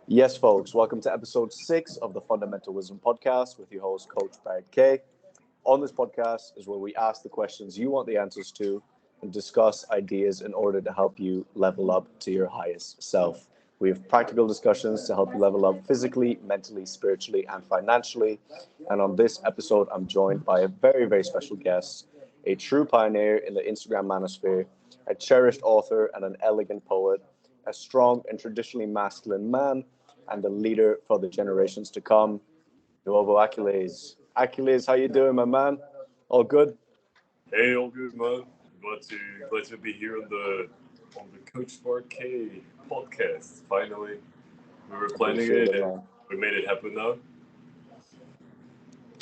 Yes, folks, welcome to episode 6 of the Fundamental Wisdom Podcast with your host, Coach Bart K. On this podcast is where we ask the questions you want the answers to and discuss ideas in order to help you level up to your highest self. We have practical discussions to help you level up physically, mentally, spiritually, and financially. And on this episode, I'm joined by a very, very special guest, a true pioneer in the Instagram manosphere, a cherished author and an elegant poet, a strong and traditionally masculine man, and the leader for the generations to come, NuovoAchilles. Achilles, how you doing, my man? All good? Hey, all good, man. Glad to be here on the Coach Bart K podcast. Finally, we were planning it, and we made it happen now.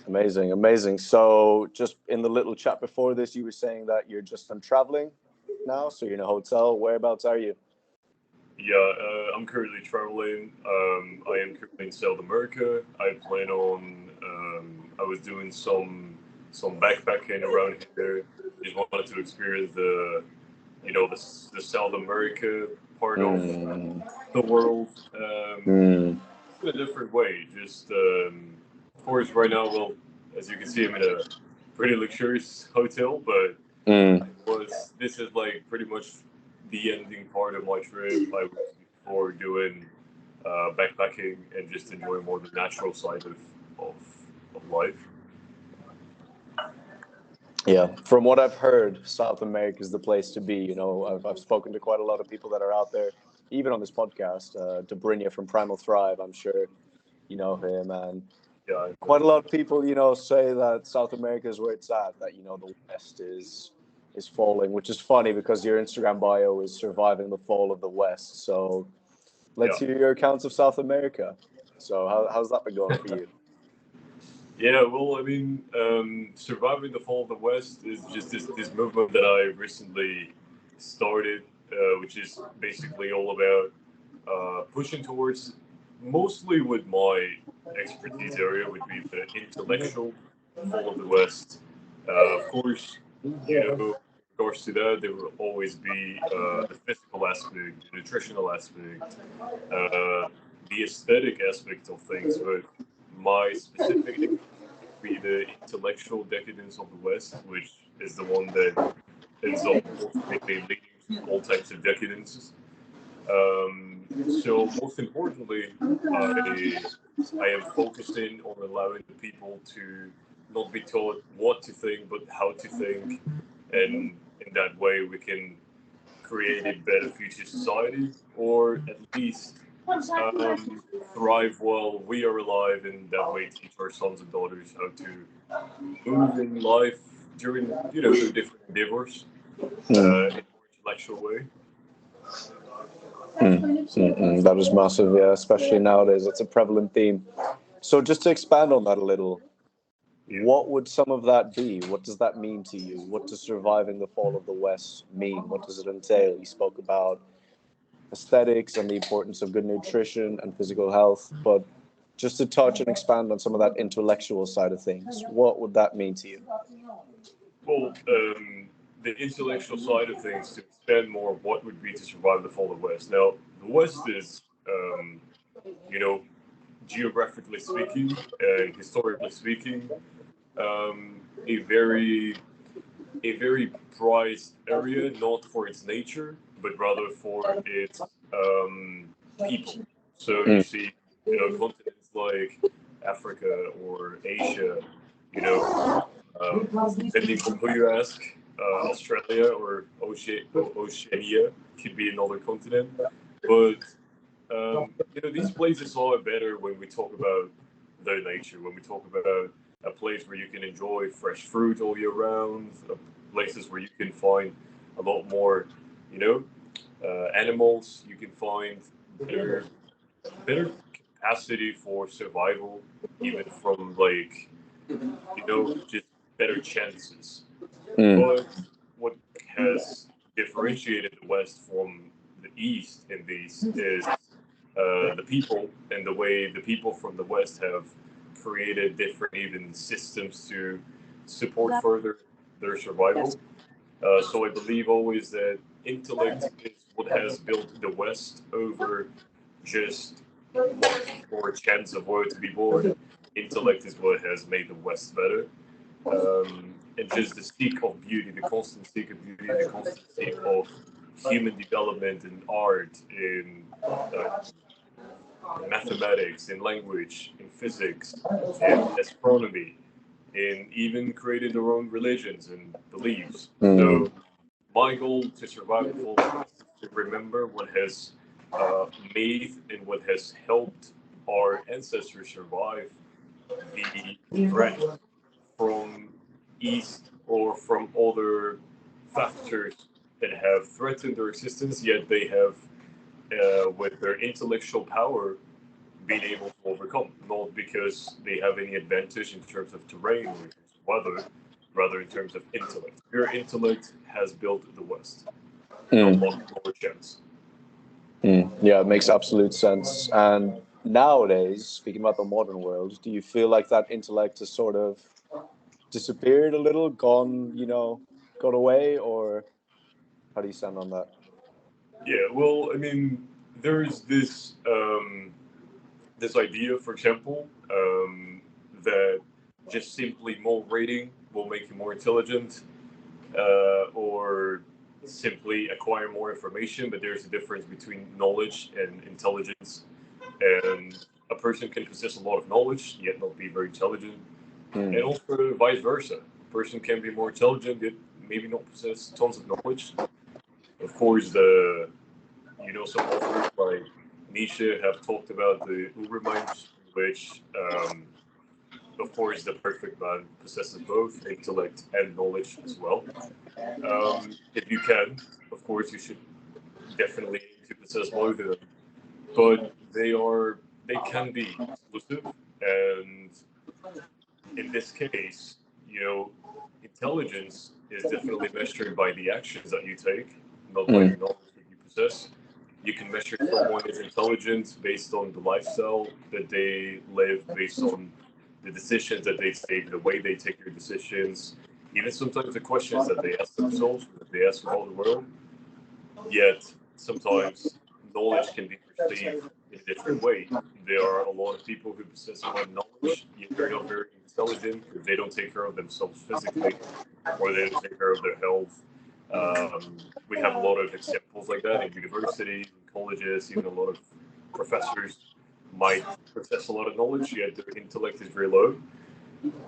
Amazing. So, just in the little chat before this, you were saying that you're just done traveling now, so you're in a hotel. Whereabouts are you? Yeah, I'm currently traveling. I am currently in South America. I plan on. I was doing some backpacking around here. Just wanted to experience the South America part of the world in a different way. Just of course, right now, well, as you can see, I'm in a pretty luxurious hotel, but this is like pretty much the ending part of my trip. I was before doing backpacking and just enjoying more the natural side of life. Yeah, from what I've heard, South America is the place to be. You know, I've spoken to quite a lot of people that are out there, even on this podcast. Debrinia from Primal Thrive, I'm sure you know him, and Yeah, quite a lot of people, say that South America is where it's at. That the West is falling, which is funny because your Instagram bio is surviving the fall of the West. So let's hear your accounts of South America. So how's that been going for you? Yeah, well, I mean, surviving the fall of the West is just this movement that I recently started, which is basically all about pushing towards, mostly with my expertise area, would be the intellectual fall of the West. Of course, in regards to that, there will always be the physical aspect, the nutritional aspect, the aesthetic aspect of things, but my specific would be the intellectual decadence of the West, which is the one that ends up ultimately leading to all types of decadences. So most importantly, I am focusing on allowing the people to not be taught what to think, but how to think, and in that way we can create a better future society, or at least thrive while we are alive, and that way teach our sons and daughters how to move in life during their different endeavors in a more intellectual way. That is massive, yeah, especially nowadays. It's a prevalent theme. So just to expand on that a little, what would some of that be? What does that mean to you? What does surviving the fall of the West mean? What does it entail? You spoke about aesthetics and the importance of good nutrition and physical health, but just to touch and expand on some of that intellectual side of things, what would that mean to you? Well, the intellectual side of things, to expand more, what would be to survive the fall of the West? Now, the West is, you know, geographically speaking and historically speaking, a very prized area, not for its nature, but rather for its people. So you see, continents like Africa or Asia, you know, depending on who you ask, Australia or Oceania could be another continent. But these places are better when we talk about their nature, when we talk about a place where you can enjoy fresh fruit all year round, places where you can find a lot more, animals. You can find better capacity for survival, even from just better chances. But what has differentiated the West from the East in these is the people, and the way the people from the West have created different even systems to support further their survival. So I believe always that intellect is what has built the West over just more chance of where to be born. Intellect is what has made the West better. And just the seek of beauty, the constant seek of beauty, the constant seek of human development in art, in mathematics, in language, in physics, in astronomy, in even creating their own religions and beliefs. So my goal to survive the full is to remember what has made and what has helped our ancestors survive the threat from East or from other factors that have threatened their existence, yet they have, with their intellectual power, been able to overcome. Not because they have any advantage in terms of terrain or in terms of weather, rather in terms of intellect. Pure intellect has built the West. Not more chance. Yeah, it makes absolute sense. And nowadays, speaking about the modern world, do you feel like that intellect has sort of disappeared a little, gone away, or how do you stand on that? Yeah, well, I mean, there's this this idea, for example, that just simply more reading will make you more intelligent, or simply acquire more information. But there's a difference between knowledge and intelligence, and a person can possess a lot of knowledge yet not be very intelligent, and also vice versa. A person can be more intelligent yet maybe not possess tons of knowledge. Of course, some authors like Nietzsche have talked about the Ubermensch, which, of course, the perfect man possesses both intellect and knowledge as well. If you can, of course, you should definitely aim to possess both of them. But they can be exclusive, and in this case, intelligence is definitely measured by the actions that you take, not by the knowledge that you possess. You can measure someone as intelligent based on the lifestyle that they live, based on the decisions that they take, the way they take their decisions, even sometimes the questions that they ask themselves, that they ask about the world. Yet, sometimes knowledge can be perceived in a different way. There are a lot of people who possess a lot of knowledge, yet they're not very intelligent because they don't take care of themselves physically, or they don't take care of their health. We have a lot of examples like that in universities, in colleges, even a lot of professors might possess a lot of knowledge, yet their intellect is very low.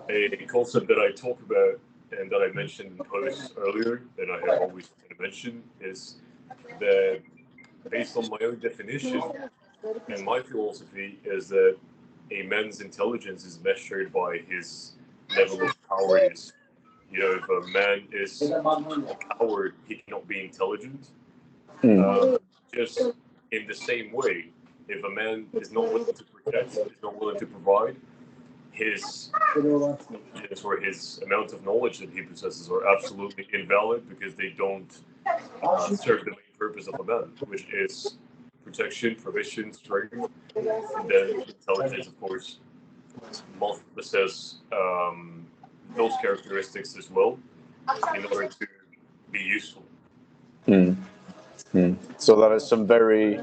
A concept that I talk about and that I mentioned in posts earlier, and I have always mentioned, is that based on my own definition and my philosophy is that a man's intelligence is measured by his level of cowardice. If a man is a coward, he cannot be intelligent. Just in the same way, if a man is not willing to protect, is not willing to provide, his intelligence or his amount of knowledge that he possesses are absolutely invalid because they don't serve the main purpose of a man, which is protection, provision, strength, and then intelligence, of course, must possess those characteristics as well in order to be useful. So that is some very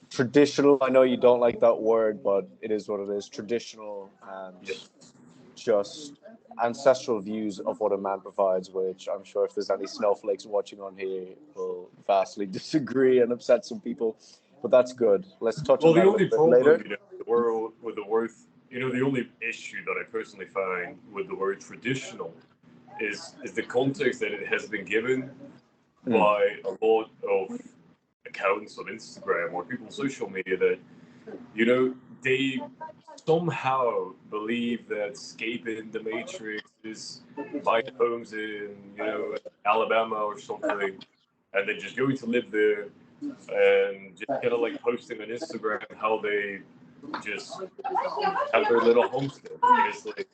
traditional, I know you don't like that word, but it is what it is, traditional and just ancestral views of what a man provides, which I'm sure if there's any snowflakes watching on here will vastly disagree and upset some people, but that's good. Let's touch on that a little bit later. With the word, the only issue that I personally find with the word traditional is the context that it has been given by a lot of accounts on Instagram or people on social media that, they somehow believe that escaping the matrix is buying homes in, Alabama or something, and then just going to live there and just kind of like posting on Instagram how they just have their little homestead. It's like,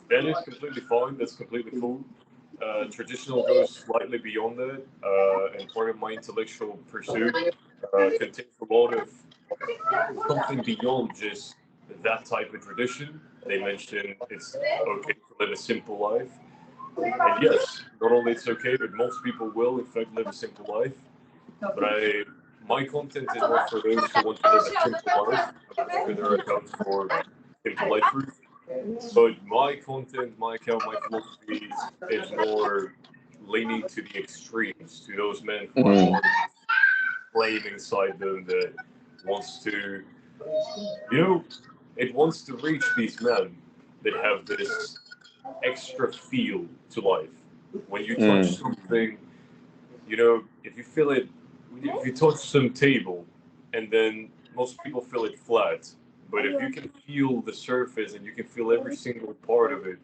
that is completely fine. That's completely cool. Traditional goes slightly beyond that, and part of my intellectual pursuit contains a lot of something beyond just that type of tradition. They mention it's okay to live a simple life. And yes, not only it's okay, but most people will, in fact, live a simple life. But my content is more for those who want to live a simple life. I'm sure there are accounts for simple life route. But my content, my account, my philosophy is more leaning to the extremes, to those men who are more flame inside them that wants to, it wants to reach these men that have this extra feel to life. When you touch something, if you feel it, if you touch some table, and then most people feel it flat, but if you can feel the surface and you can feel every single part of it,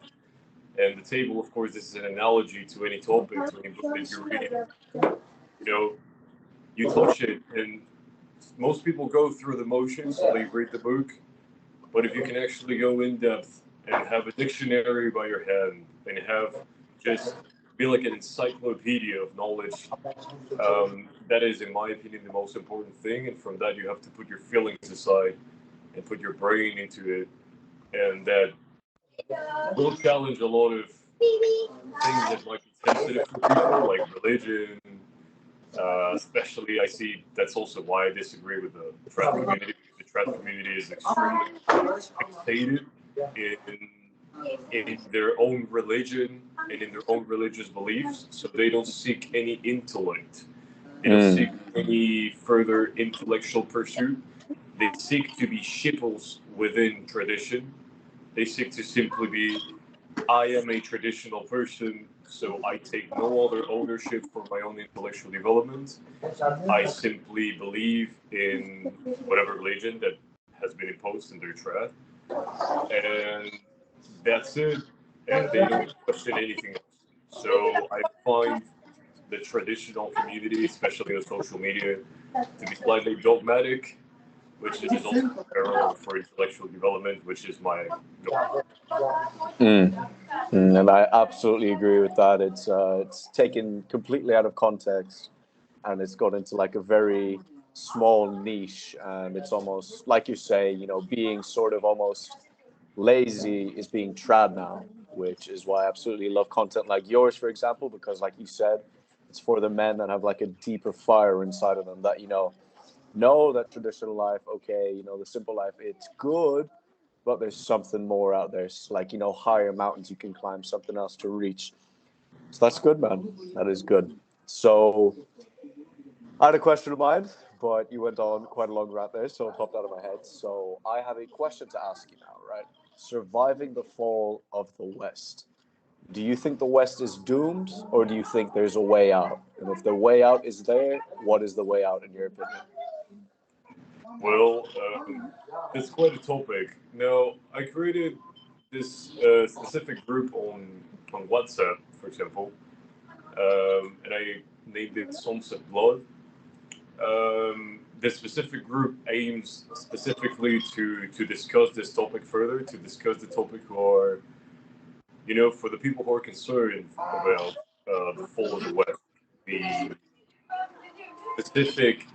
and the table, of course, this is an analogy to any topic, to any book that you're reading, you touch it, and most people go through the motions, so they read the book, but if you can actually go in depth and have a dictionary by your hand and have just be like an encyclopedia of knowledge, that is, in my opinion, the most important thing. And from that, you have to put your feelings aside and put your brain into it. And that will challenge a lot of things that might be sensitive for people, like religion. Especially, I see that's also why I disagree with the trad community. The trad community is extremely fixated in their own religion and in their own religious beliefs, so they don't seek any intellect. They don't seek any further intellectual pursuit. They seek to be shipples within tradition. They seek to simply be, I am a traditional person, so I take no other ownership for my own intellectual development. I simply believe in whatever religion that has been imposed in their trad, and that's it. And they don't question anything else. So I find the traditional community, especially on social media, to be slightly dogmatic, which is also parallel for intellectual development, which is my goal. And I absolutely agree with that. It's taken completely out of context, and it's got into like a very small niche, and it's almost like you say, being sort of almost lazy is being trad now, which is why I absolutely love content like yours, for example, because like you said, it's for the men that have like a deeper fire inside of them that, know that traditional life, okay, the simple life, it's good, but there's something more out there. It's like, higher mountains you can climb, something else to reach. So that's good, man. That is good. So I had a question of mine, but you went on quite a long rant there, so it popped out of my head. So I have a question to ask you now, right? Surviving the fall of the West. Do you think the West is doomed, or do you think there's a way out? And if the way out is there, what is the way out in your opinion? Well, it's quite a topic. Now, I created this specific group on WhatsApp, for example, and I named it Sons of Blood. This specific group aims specifically to discuss this topic further, to discuss the topic who are, for the people who are concerned about the fall of the West, the specific,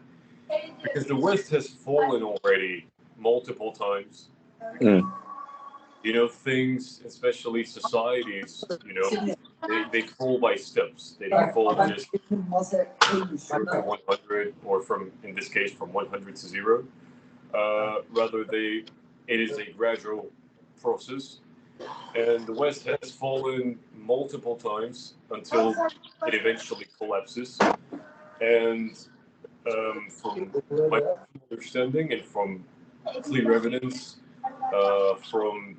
because the West has fallen already multiple times. Because, things, especially societies, they fall by steps. They don't fall just from 100, or from, in this case, from 100 to 0. Rather, it is a gradual process. And the West has fallen multiple times until it eventually collapses. And from my understanding and from clear evidence, from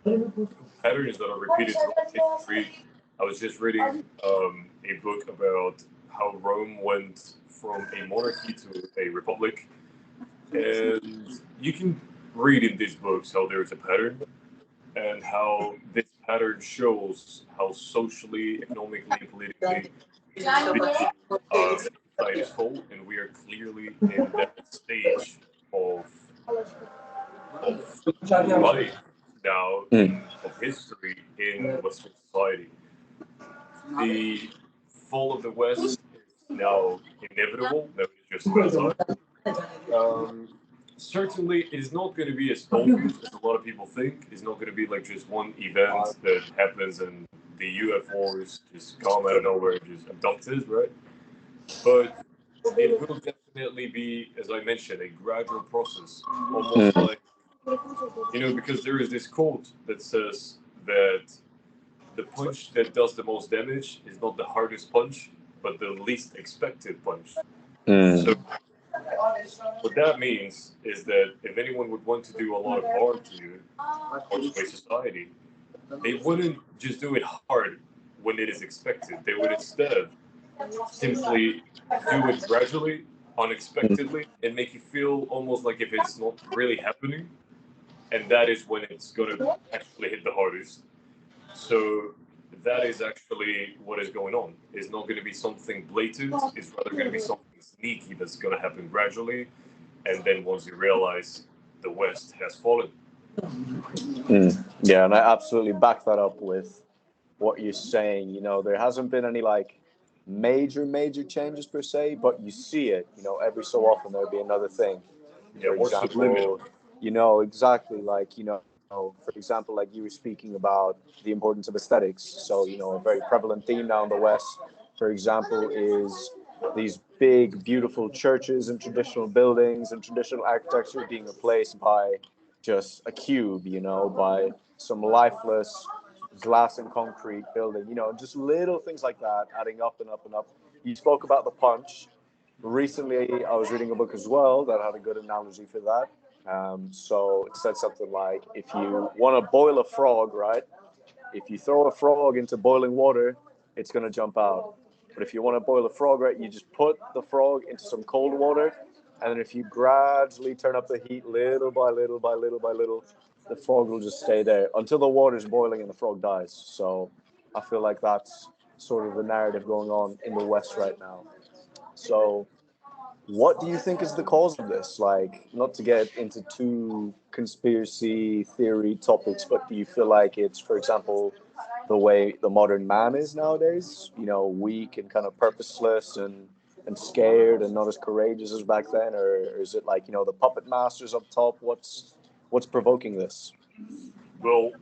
patterns that are repeated throughout history, I was just reading a book about how Rome went from a monarchy to a republic. And you can read in these books how there's a pattern, and how this pattern shows how socially, economically, and politically society is full, and we are clearly in that stage of life now, of history in Western society. The fall of the West is now inevitable. That is just about time. Certainly, it is not going to be as open as a lot of people think. It's not going to be like just one event that happens and the UFOs just come out of nowhere and just abduct us, right? But it will definitely be, as I mentioned, a gradual process, almost like, because there is this quote that says that the punch that does the most damage is not the hardest punch, but the least expected punch. So what that means is that if anyone would want to do a lot of harm to you or to a society, they wouldn't just do it hard when it is expected. They would instead simply do it gradually, unexpectedly, and make you feel almost like if it's not really happening, and that is when it's going to actually hit the hardest. So that is actually what is going on. It's not going to be something blatant. It's rather going to be something sneaky that's going to happen gradually, and then once you realize the West has fallen. Yeah, and I absolutely back that up with what you're saying. There hasn't been any like major changes per se, but you see it. Every so often there'll be another thing. Yeah, For more example, subliminal. exactly like for example, like you were speaking about the importance of aesthetics. So a very prevalent theme now in the West, for example, is these big, beautiful churches and traditional buildings and traditional architecture being replaced by just a cube, by some lifeless glass and concrete building, just little things like that adding up and up and up. You spoke about the punch. Recently, I was reading a book as well that had a good analogy for that. So it said something like, if you want to boil a frog, right? If you throw a frog into boiling water, it's going to jump out. But if you want to boil a frog, right, you just put the frog into some cold water, and then if you gradually turn up the heat little by little by little by little, the frog will just stay there until the water's boiling and the frog dies. So I feel like that's sort of the narrative going on in the West right now. So what do you think is the cause of this? Like, not to get into too conspiracy theory topics, but do you feel like it's, for example, the way the modern man is nowadays? Weak and kind of purposeless and scared and not as courageous as back then, or is it like the puppet masters up top? What's provoking this? Well,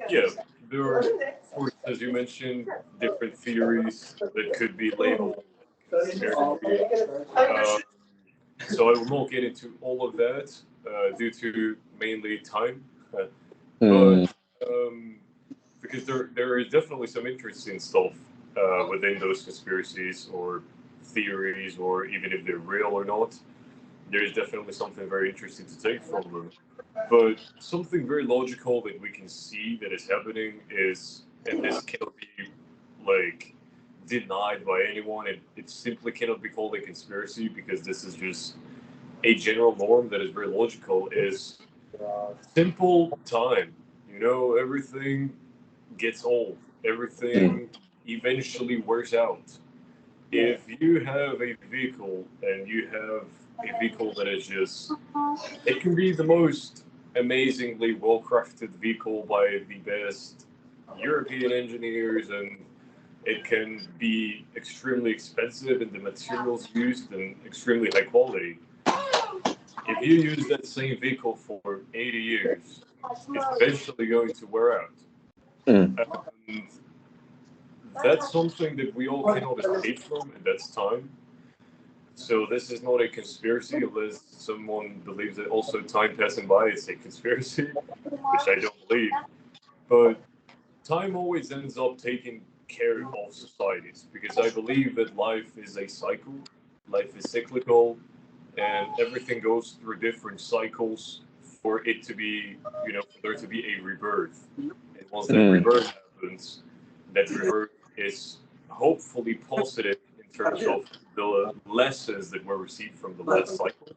yeah, there are, of course, as you mentioned, different theories that could be labeled conspiracy. Um, so I will not get into all of that due to mainly time, but because there is definitely some interesting stuff within those conspiracies or theories, or even if they're real or not, there is definitely something very interesting to take from them. But something very logical that we can see that is happening is, and this cannot be like denied by anyone, it simply cannot be called a conspiracy because this is just a general norm that is very logical, is simple time. Everything gets old. Everything eventually wears out. If you have a vehicle and you have a vehicle that is just, it can be the most amazingly well-crafted vehicle by the best European engineers, and it can be extremely expensive in the materials used and extremely high quality. If you use that same vehicle for 80 years, it's eventually going to wear out. And that's something that we all cannot escape from, and that's time. So this is not a conspiracy unless someone believes that also time passing by is a conspiracy, which I don't believe. But time always ends up taking care of societies because I believe that life is a cycle, life is cyclical, and everything goes through different cycles for it to be, for there to be a rebirth. And once that rebirth happens, that rebirth is hopefully positive in terms of the lessons that were received from the last cycle.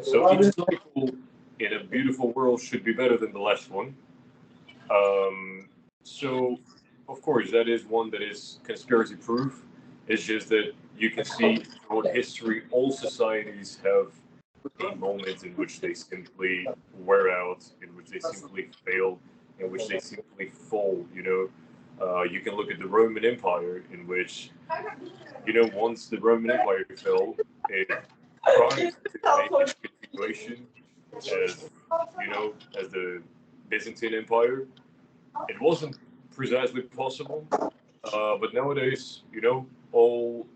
So each cycle in a beautiful world should be better than the last one. So, of course, that is one that is conspiracy proof. It's just that you can see throughout history, all societies have a moment in which they simply wear out, in which they simply fail, in which they simply fall. You can look at the Roman Empire, in which, once the Roman Empire fell, it tried to make a continuation as, as the Byzantine Empire. It wasn't precisely possible, but nowadays, all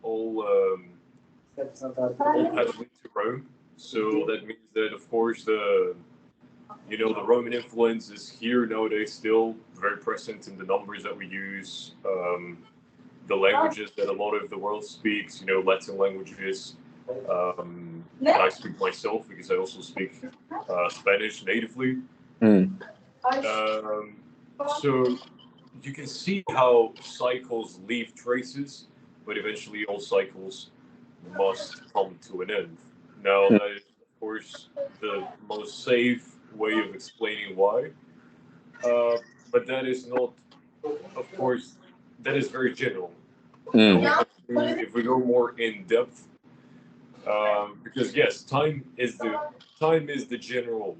all paths lead to Rome. So that means that, of course, the Roman influence is here nowadays still very present in the numbers that we use, the languages that a lot of the world speaks, Latin languages. I speak myself because I also speak Spanish natively. So you can see how cycles leave traces, but eventually all cycles must come to an end. Now, that is, of course, the most safe way of explaining why, but that is not, of course, that is very general. If we go more in depth, because yes, time is the general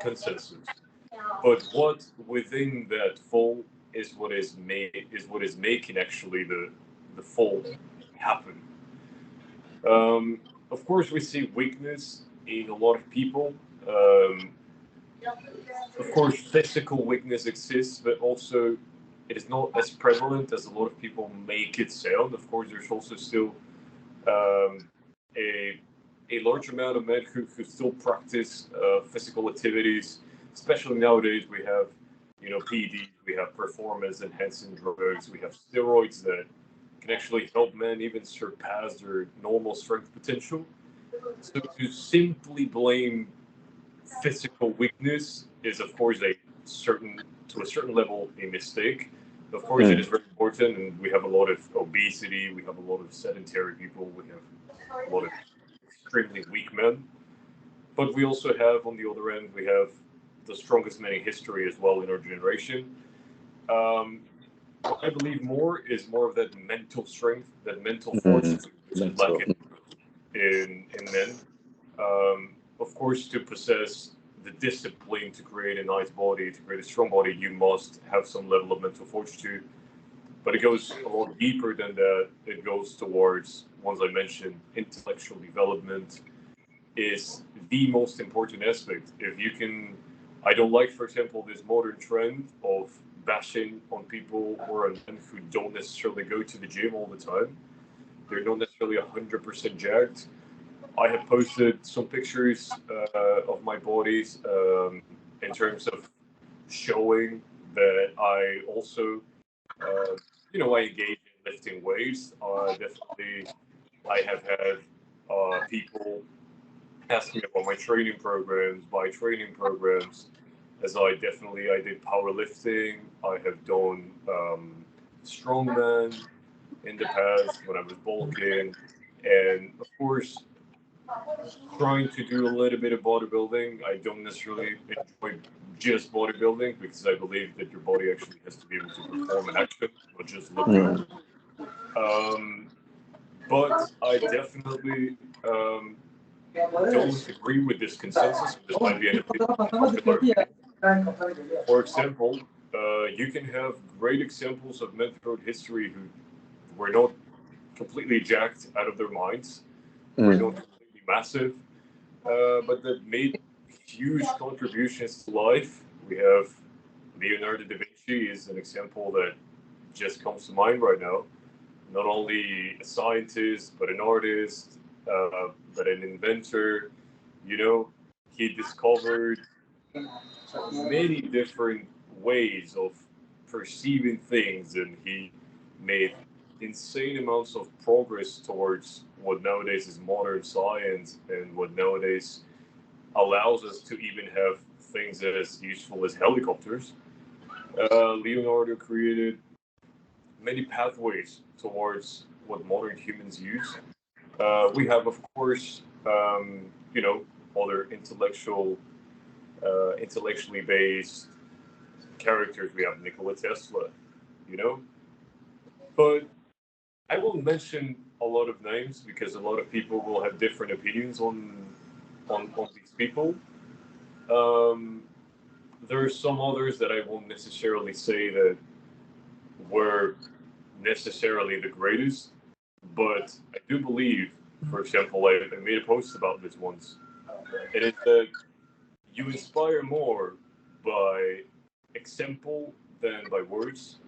consensus, but what within that fall is what is making actually the fall happen. Of course, we see weakness in a lot of people. Of course, physical weakness exists, but also it is not as prevalent as a lot of people make it sound. Of course, there's also still a large amount of men who still practice physical activities. Especially nowadays, we have PEDs, we have performance enhancing drugs, we have steroids that can actually help men even surpass their normal strength potential. So to simply blame physical weakness is, of course, to a certain level, a mistake. Of course, it is very important, and we have a lot of obesity, we have a lot of sedentary people, we have a lot of extremely weak men. But we also have, on the other end, we have the strongest men in history as well in our generation. What I believe more is more of that mental strength, that mental force, which is lacking in men. Of course, to possess the discipline to create a nice body, to create a strong body, you must have some level of mental fortitude. But it goes a lot deeper than that. It goes towards, ones I mentioned, intellectual development is the most important aspect. If you can, I don't like, for example, this modern trend of bashing on people or on men who don't necessarily go to the gym all the time. They're not necessarily 100% jacked. I have posted some pictures of my bodies in terms of showing that I also, I engage in lifting weights. Definitely, I have had people ask me about my training programs, as I did powerlifting. I have done strongman in the past when I was bulking, and of course, trying to do a little bit of bodybuilding. I don't necessarily enjoy just bodybuilding because I believe that your body actually has to be able to perform an action, not just look good. But I definitely don't agree with this consensus. This might be an unpopular opinion. For example, you can have great examples of men throughout history who were not completely jacked out of their minds, were not completely massive, but that made huge contributions to life. We have Leonardo da Vinci is an example that just comes to mind right now. Not only a scientist, but an artist, but an inventor. He discovered many different ways of perceiving things, and he made insane amounts of progress towards what nowadays is modern science and what nowadays allows us to even have things as useful as helicopters. Leonardo created many pathways towards what modern humans use. We have, of course, other intellectually based characters. We have Nikola Tesla, but I won't mention a lot of names because a lot of people will have different opinions on these people. There are some others that I won't necessarily say that were necessarily the greatest, but I do believe, for example, I made a post about this once. It is that you inspire more by example than by words.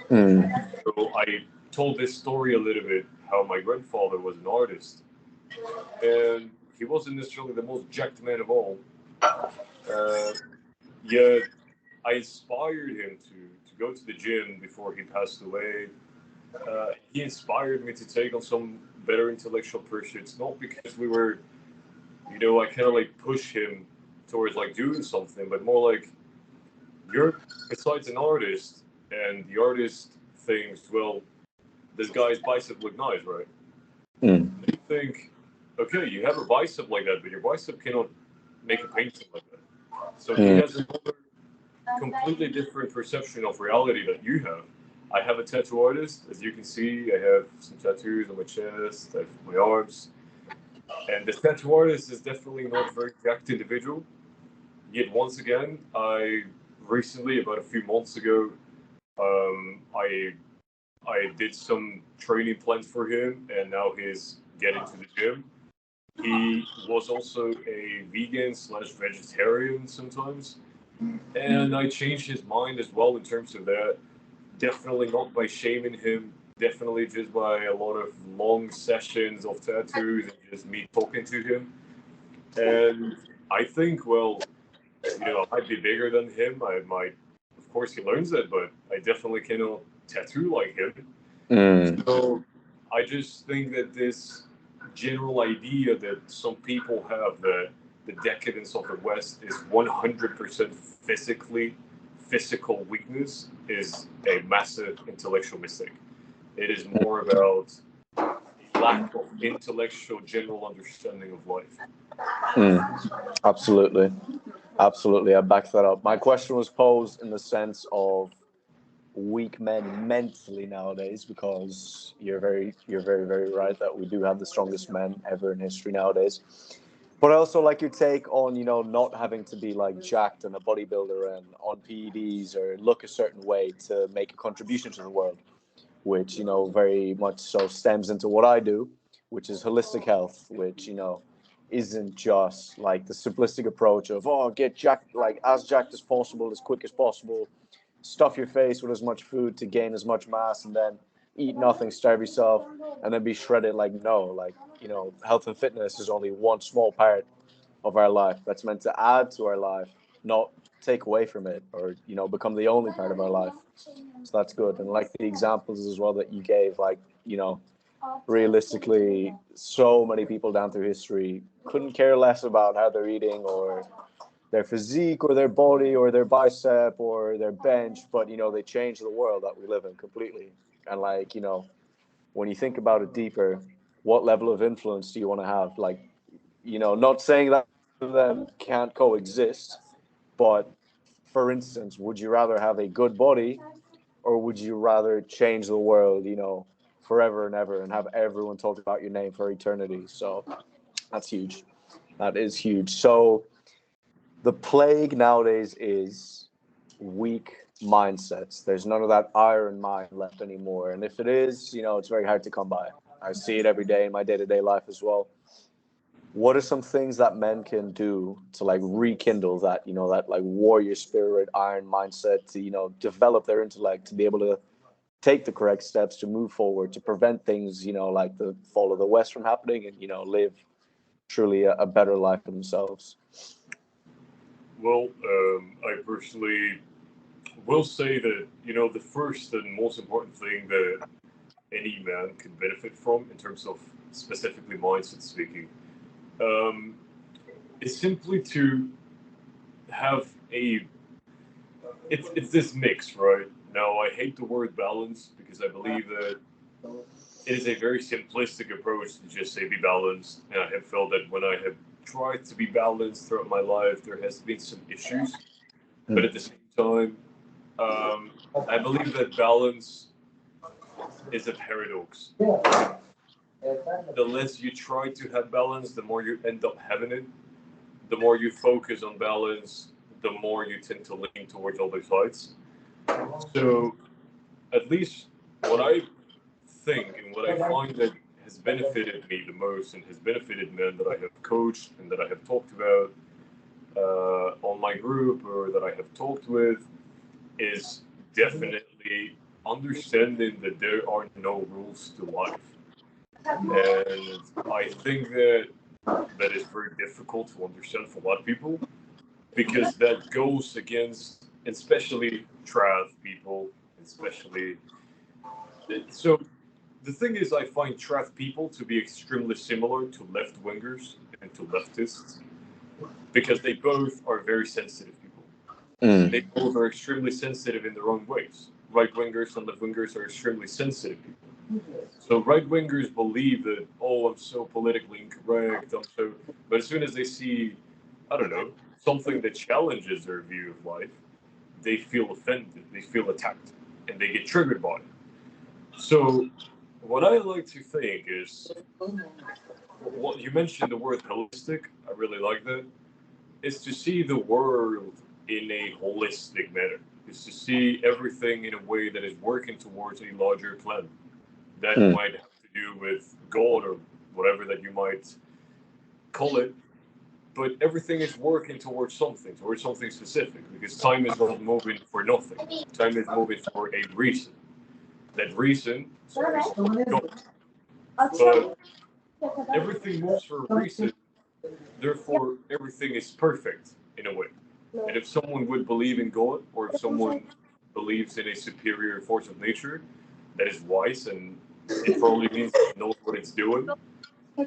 So I told this story a little bit, how my grandfather was an artist. and he wasn't necessarily the most jacked man of all. Yet I inspired him to go to the gym before he passed away. He inspired me to take on some better intellectual pursuits, not because we were, I kind of like push him towards like doing something, but more like you're besides an artist, and the artist thinks, well, this guy's bicep look nice, right? Mm. You think, okay, you have a bicep like that, but your bicep cannot make a painting like that. So he has another completely different perception of reality that you have. I have a tattoo artist, as you can see. I have some tattoos on my chest, I have my arms, and the tattoo artist is definitely not a very jacked individual. Yet once again, I recently, about a few months ago, I did some training plans for him, and now he's getting to the gym. He was also a vegan slash vegetarian sometimes, and I changed his mind as well in terms of that. Definitely not by shaming him, definitely just by a lot of long sessions of tattoos and just me talking to him. And I think, well, I might be bigger than him. I might, of course, he learns it, but I definitely cannot tattoo like him. So I just think that this general idea that some people have that the decadence of the West is 100% physical weakness is a massive intellectual mistake. It is more about a lack of intellectual general understanding of life. Absolutely. Absolutely. I back that up. My question was posed in the sense of weak men mentally nowadays, because you're very, very right that we do have the strongest men ever in history nowadays. But I also like your take on, not having to be like jacked and a bodybuilder and on PEDs or look a certain way to make a contribution to the world, which, very much so stems into what I do, which is holistic health, which, isn't just like the simplistic approach of, get jacked, like as jacked as possible, as quick as possible, stuff your face with as much food to gain as much mass, and then eat nothing, starve yourself, and then be shredded. Like, no, like, health and fitness is only one small part of our life that's meant to add to our life, not take away from it, or, become the only part of our life. So that's good. And like the examples as well that you gave, like, realistically, so many people down through history couldn't care less about how they're eating or their physique or their body or their bicep or their bench, but they changed the world that we live in completely. And like, when you think about it deeper, what level of influence do you want to have? Like, not saying that them can't coexist, but for instance, would you rather have a good body, or would you rather change the world, forever and ever, and have everyone talk about your name for eternity? So that's huge. That is huge. So the plague nowadays is weak mindsets. There's none of that iron mind left anymore. And if it is, it's very hard to come by. I see it every day in my day-to-day life as well. What are some things that men can do to like rekindle that, that like warrior spirit, iron mindset, to, develop their intellect, to be able to take the correct steps to move forward, to prevent things, like the fall of the West from happening, and, live truly a better life for themselves? Well, I personally will say that, the first and most important thing that any man can benefit from in terms of specifically mindset speaking, is simply to have it's this mix, right? Now, I hate the word balance because I believe that it is a very simplistic approach to just say be balanced. And I have felt that when I have tried to be balanced throughout my life, there has been some issues. But at the same time, I believe that balance is a paradox. The less you try to have balance, the more you end up having it. The more you focus on balance, the more you tend to lean towards other sides. So, at least what I think and what I find that has benefited me the most and has benefited men that I have coached and that I have talked about on my group or that I have talked with is definitely understanding that there are no rules to life. And I think that is very difficult to understand for a lot of people, because that goes against, especially trad people, especially. So the thing is, I find trad people to be extremely similar to left wingers and to leftists, because they both are very sensitive people. They both are extremely sensitive in their own ways. Right wingers and left wingers are extremely sensitive people. So right wingers believe that, oh, I'm so politically incorrect, but as soon as they see, I don't know, something that challenges their view of life, they feel offended, they feel attacked, and they get triggered by it. So what I like to think is, what you mentioned, the word holistic, I really like that, is to see the world in a holistic manner, is to see everything in a way that is working towards a larger plan. That might have to do with God or whatever that you might call it, but everything is working towards something specific, because time is not moving for nothing. Time is moving for a reason. That reason is God. But everything moves for a reason, therefore everything is perfect in a way. And if someone would believe in God, or if someone believes in a superior force of nature that is wise, and it probably means it knows what it's doing,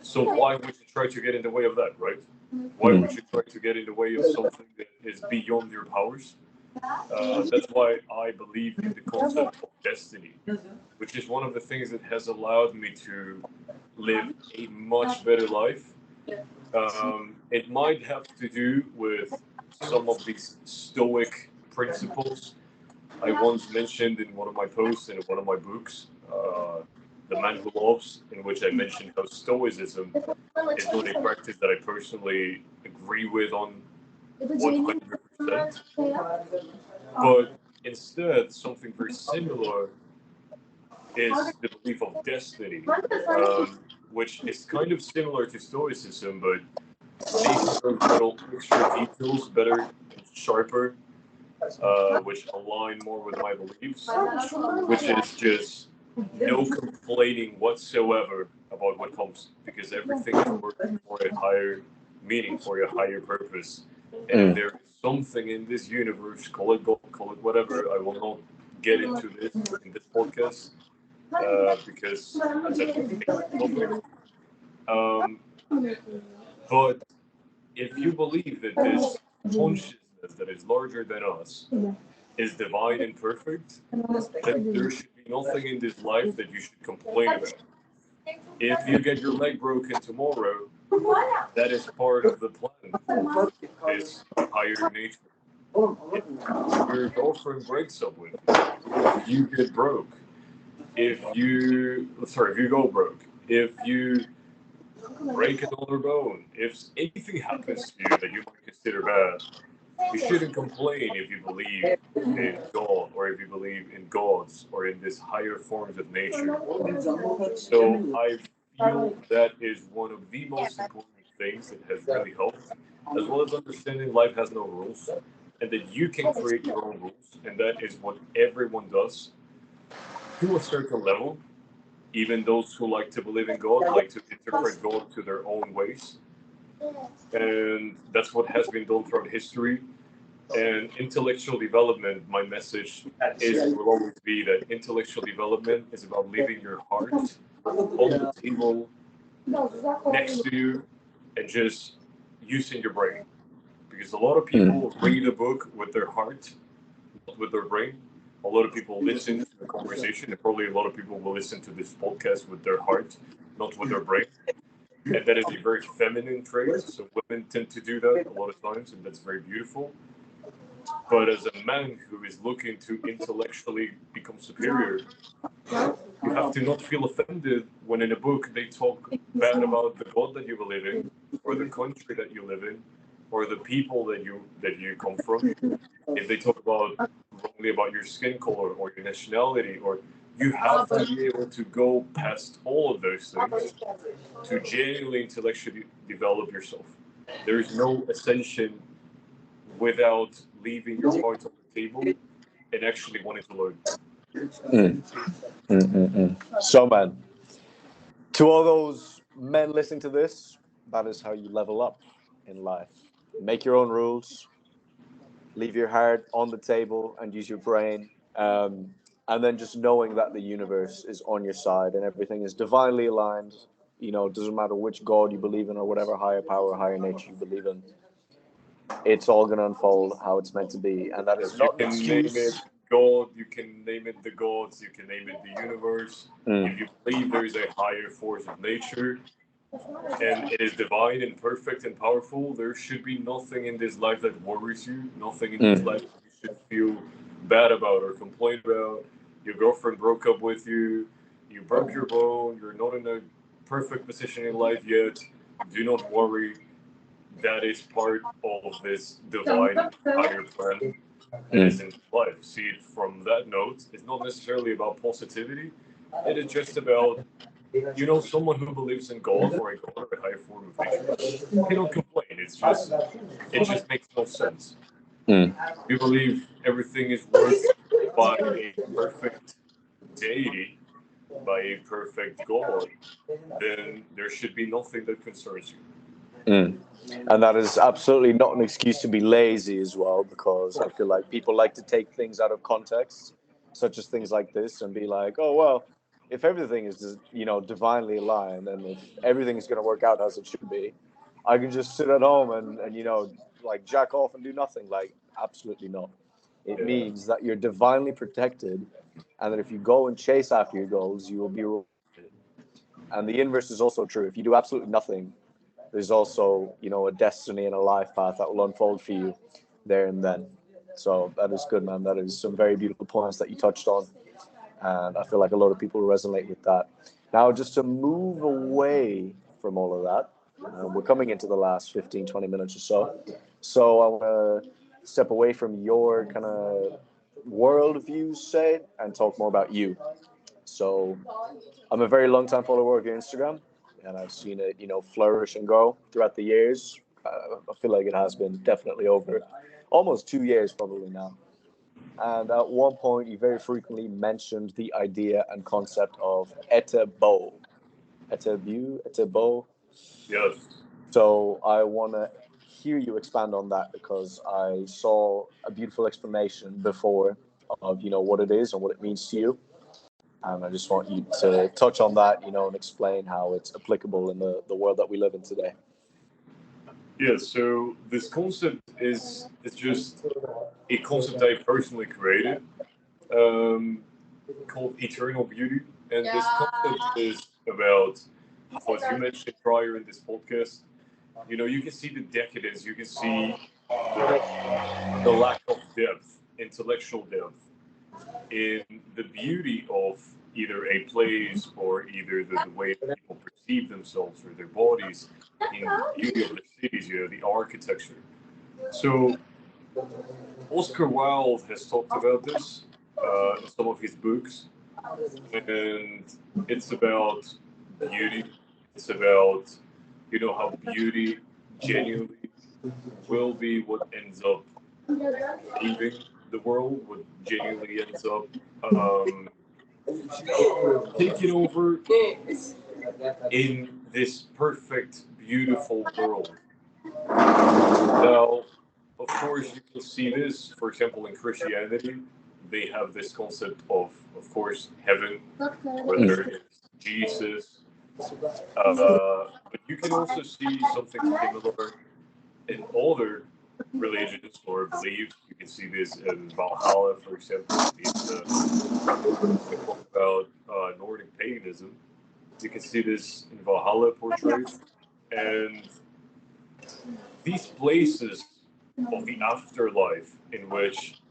so why would you try to get in the way of that, right? Why would you try to get in the way of something that is beyond your powers? That's why I believe in the concept of destiny, which is one of the things that has allowed me to live a much better life. It might have to do with some of these Stoic principles I once mentioned in one of my posts and in one of my books, The Man Who Loves, in which I mentioned how Stoicism is not a practice that I personally agree with on 100%, but instead something very similar is the belief of destiny, which is kind of similar to Stoicism, but makes those little extra details better and sharper, which align more with my beliefs, which is just no complaining whatsoever about what comes, because everything is working for a higher meaning, for a higher purpose. And if there is something in this universe, call it God, call it whatever, I will not get into this in this podcast, because that's a topic. But if you believe that this consciousness that is larger than us is divine and perfect, then there should be nothing in this life that you should complain about. If you get your leg broken tomorrow, that is part of the plan, this higher nature. If your girlfriend breaks up with you, if you get broke, if you go broke, if you break another bone, if anything happens to you that you might consider bad, you shouldn't complain if you believe in God, or if you believe in gods, or in this higher forms of nature. So I feel that is one of the most important things that has really helped, as well as understanding life has no rules, and that you can create your own rules, and that is what everyone does to a certain level. Even those who like to believe in God like to interpret God to their own ways. And that's what has been done throughout history. And intellectual development, my message will always be that intellectual development is about leaving your heart on the table next to you and just using your brain. Because a lot of people read a book with their heart, not with their brain. A lot of people listen to the conversation, and probably a lot of people will listen to this podcast with their heart, not with their brain. And that is a very feminine trait. So women tend to do that a lot of times, and that's very beautiful. But as a man who is looking to intellectually become superior, you have to not feel offended when in a book they talk bad about the God that you believe in, or the country that you live in, or the people that you come from. If they talk wrongly about your skin color or your nationality, or you have to be able to go past all of those things to genuinely intellectually develop yourself. There is no ascension without leaving your heart on the table and actually wanting to learn. So, man, To all those men listening to this, that is how you level up in life. Make your own rules, leave your heart on the table, and use your brain. And then just knowing that the universe is on your side and everything is divinely aligned. You know, it doesn't matter which God you believe in or whatever higher power, higher nature you believe in. It's all going to unfold how it's meant to be. And that is not an excuse. You can name it God, you can name it the gods, you can name it the universe. If you believe there is a higher force of nature and it is divine and perfect and powerful, there should be nothing in this life that worries you, nothing in this life you should feel bad about or complain about. Your girlfriend broke up with you, you broke your bone, you're not in a perfect position in life yet. Do not worry. That is part of this divine higher plan that is in life. See it from that note. It's not necessarily about positivity. It is just about, you know, someone who believes in God or a God or a higher form of nature. They don't complain. It just makes no sense. You believe everything is worked by a perfect deity, by a perfect God, then there should be nothing that concerns you. And that is absolutely not an excuse to be lazy as well, because I feel like people like to take things out of context, such as things like this, and be like, oh, well, if everything is, you know, divinely aligned and if everything is going to work out as it should be, I can just sit at home and, you know, like jack off and do nothing. Like, absolutely not. It means that you're divinely protected and that if you go and chase after your goals, you will be rewarded. And the inverse is also true. If you do absolutely nothing, there's also, you know, a destiny and a life path that will unfold for you there and then. So that is good, man. That is some very beautiful points that you touched on. And I feel like a lot of people resonate with that. Now, just to move away from all of that, we're coming into the last 15, 20 minutes or so. So I want to step away from your kind of worldview, say, and talk more about you. So I'm a very long time follower of your Instagram, and I've seen it, you know, flourish and grow throughout the years. I feel like it has been definitely over almost 2 years probably now. And at one point, you very frequently mentioned the idea and concept of etebo. Etebo. Yes. So I want to hear you expand on that, because I saw a beautiful explanation before of, you know, what it is and what it means to you. And I just want you to touch on that, you know, and explain how it's applicable in the world that we live in today. Yeah, so this concept is just a concept I personally created, called eternal beauty. And this concept is about, as you mentioned prior in this podcast, you know, you can see the decadence, you can see the lack of depth, intellectual depth, in the beauty of either a place or either the way people perceive themselves or their bodies, in the beauty of the cities, you know, the architecture. So Oscar Wilde has talked about this in some of his books, and it's about beauty. It's about, you know, how beauty genuinely will be what ends up saving the world, what genuinely ends up taking over in this perfect, beautiful world. Now, of course, you can see this, for example, in Christianity. They have this concept of course, heaven, where there is Jesus. But you can also see something similar in other religions or beliefs. You can see this in Valhalla, for example, about Nordic paganism. You can see this in Valhalla portrayed. And these places of the afterlife in which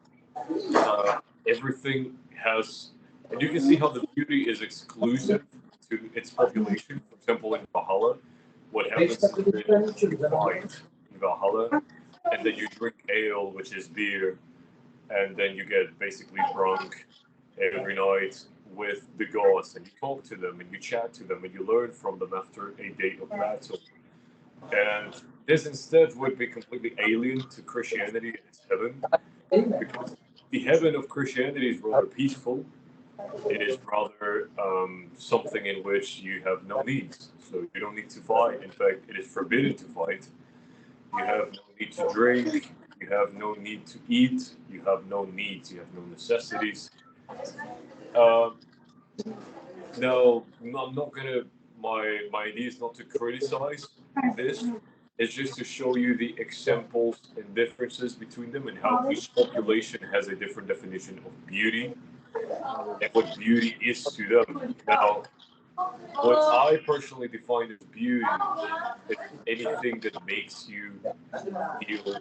everything has, and you can see how the beauty is exclusive to its population. For example, in Valhalla, what happens is that you fight in Valhalla, and then you drink ale, which is beer, and then you get basically drunk every night with the gods, and you talk to them, and you chat to them, and you learn from them after a day of battle. And this instead would be completely alien to Christianity and its heaven, because the heaven of Christianity is rather peaceful. It is rather something in which you have no needs. So you don't need to fight. In fact, it is forbidden to fight. You have no need to drink. You have no need to eat. You have no needs. You have no necessities. Um, no, I'm not gonna. My idea is not to criticize this. It's just to show you the examples and differences between them and how each population has a different definition of beauty and what beauty is to them. Now, what I personally define as beauty is anything that makes you feel